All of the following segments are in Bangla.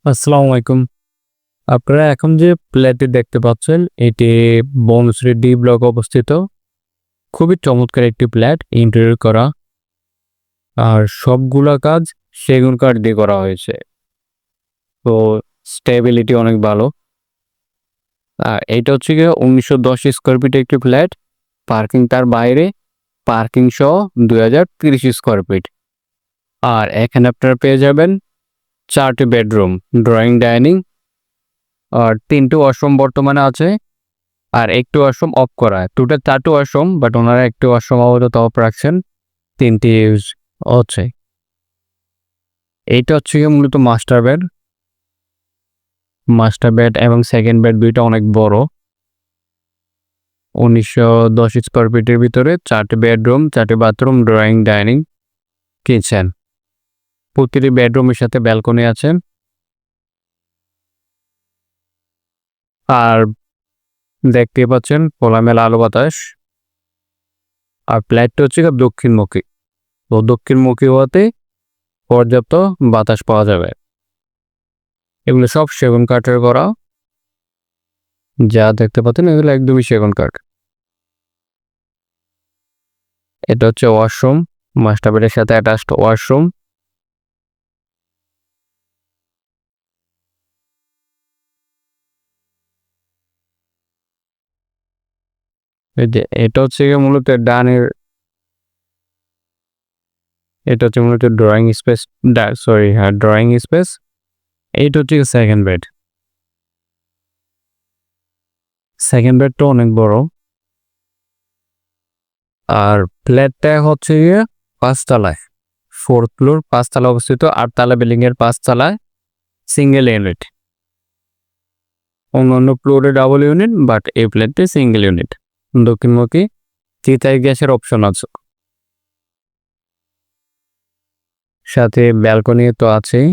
আসসালামু আলাইকুম। আপনারা এখন যে ফ্ল্যাটটি দেখতে পাচ্ছেন এটি বনশ্রী ডি ব্লক অবস্থিত। খুবই চমৎকার একটি ফ্ল্যাট ইন্টেরিয়র করা। আর সবগুলা কাজ সেগুন কাঠ দিয়ে করা হয়েছে। তো স্টেবিলিটি অনেক ভালো। আর এইটা হচ্ছে গিয়ে ১৯১০ স্কোয়ার ফিট একটি ফ্ল্যাট। পার্কিং তার বাইরে, পার্কিং সহ ২০৩০ স্কোয়ার ফিট। আর এখানে আপনারা পেয়ে যাবেন ৪টি বেডরুম, ড্রয়িং, ডাইনিং আর ৩টি ওয়াশরুম বর্তমানে আছে। আর একটি ওয়াশরুম অফ করা। টোটাল ৪টি ওয়াশরুম, বাট ওনারা একটি ওয়াশরুম আপাতত অফ রাখছেন। ৩টি ইউজ হচ্ছে। এইটা হচ্ছে গিয়ে মূলত মাস্টার বেড। মাস্টার বেড এবং সেকেন্ড বেড দুইটা অনেক বড়। ১৯১০ স্কোয়ার ফিটের ভিতরে ৪টি বেডরুম, ৪টি বাথরুম, ড্রয়িং, ডাইনিং, কিচেন। প্রতিটি বেডরুমের সাথে ব্যালকনি আছে। আর দেখতে পাচ্ছেন খোলামেলা আলো বাতাস। আর ফ্ল্যাটটা হচ্ছে দক্ষিণমুখী। তো দক্ষিণমুখী হওয়াতে পর্যাপ্ত বাতাস পাওয়া যাবে। এগুলো সব সেগুন কাঠের করা। যা দেখতে পাচ্ছেন এগুলো একদমই সেগুন কাঠ। এটা হচ্ছে ওয়াশরুম, মাস্টার বেডের সাথে অ্যাটাচড ওয়াশরুম। এই যে এটা হচ্ছে মূলত ডানের, এটা হচ্ছে মূলত ড্রয়িং স্পেস, সরি হ্যাঁ ড্রয়িং স্পেস। এইটা হচ্ছে সেকেন্ড বেড। সেকেন্ড বেডটা অনেক বড়। আর ফ্ল্যাটটা হচ্ছে গিয়ে ৫ তলায়, 4th ফ্লোর, ৫ তলা অবস্থিত। ৮ তলা বিল্ডিং এর ৫ তলায় সিঙ্গেল ইউনিট। অন্যান্য ফ্লোরে ডাবল ইউনিট, বাট এই ফ্ল্যাটটি সিঙ্গেল ইউনিট। দক্ষিণমুখী, চিতাই গ্যাসের অপশন আছে। সাথে ব্যালকনি তো আছেই।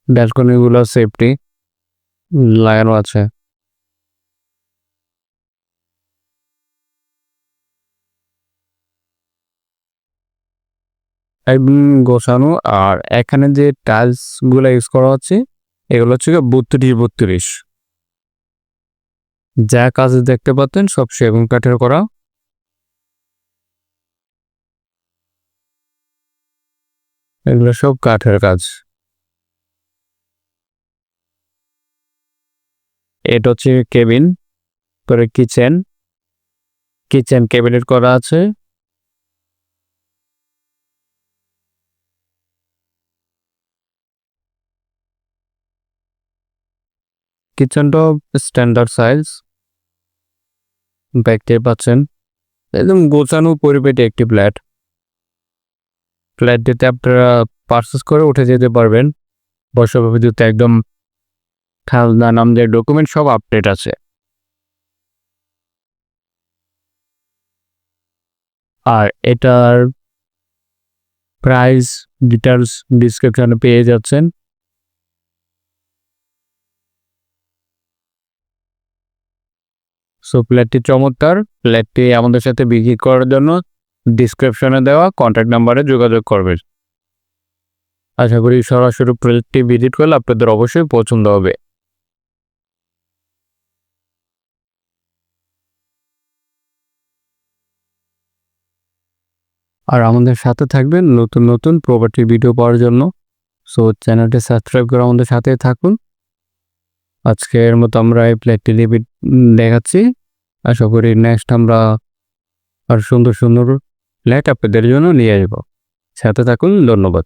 ব্যালকনিগুলো সেফটি লাগানো আছে। একদম গোছানো। আর এখানে যে টাইলস গুলো ইউজ করা হচ্ছে এগুলো হচ্ছে ৩২x৩২। যা কাজ দেখতে পাচ্ছেন সব সেগুন কাঠের করা। এগুলো সব কাঠের কাজ। এটা হচ্ছে কেবিন, পরে কিচেন। কিচেন ক্যাবিনেট করা আছে। কিচেনটাও স্ট্যান্ডার্ড সাইজ দেখতে পাচ্ছেন। একদম গোছানো পরিপাটি একটি ফ্ল্যাট। ফ্ল্যাটটিতে আপনারা পারচেস করে উঠে যেতে পারবেন। বর্ষবিদ্যুৎ একদম খাজনা, নামদের ডকুমেন্ট সব আপডেট আছে। আর এটার প্রাইস ডিটেলস ডিসক্রিপশনে পেয়ে যাচ্ছেন। সো ফ্ল্যাটটি চমৎকার। ফ্ল্যাটটি আমাদের সাথে বিক্রি করার জন্য ডিসক্রিপশনে দেওয়া কন্ট্যাক্ট নাম্বারে যোগাযোগ করবেন। আশা করি সরাসরি ফ্ল্যাটটি ভিজিট করলে আপনাদের অবশ্যই পছন্দ হবে। আর আমাদের সাথে থাকবেন নতুন নতুন প্রপার্টি ভিডিও পাওয়ার জন্য। সো চ্যানেলটি সাবস্ক্রাইব করে আমাদের সাথে থাকুন। আজকের মতো আমরা এই ফ্ল্যাটটি দেখাচ্ছি। আশা করি নেক্সট আমরা আর সুন্দর সুন্দর ফ্ল্যাট আপনাদের জন্য নিয়ে আসবো। সাথে থাকুন। ধন্যবাদ।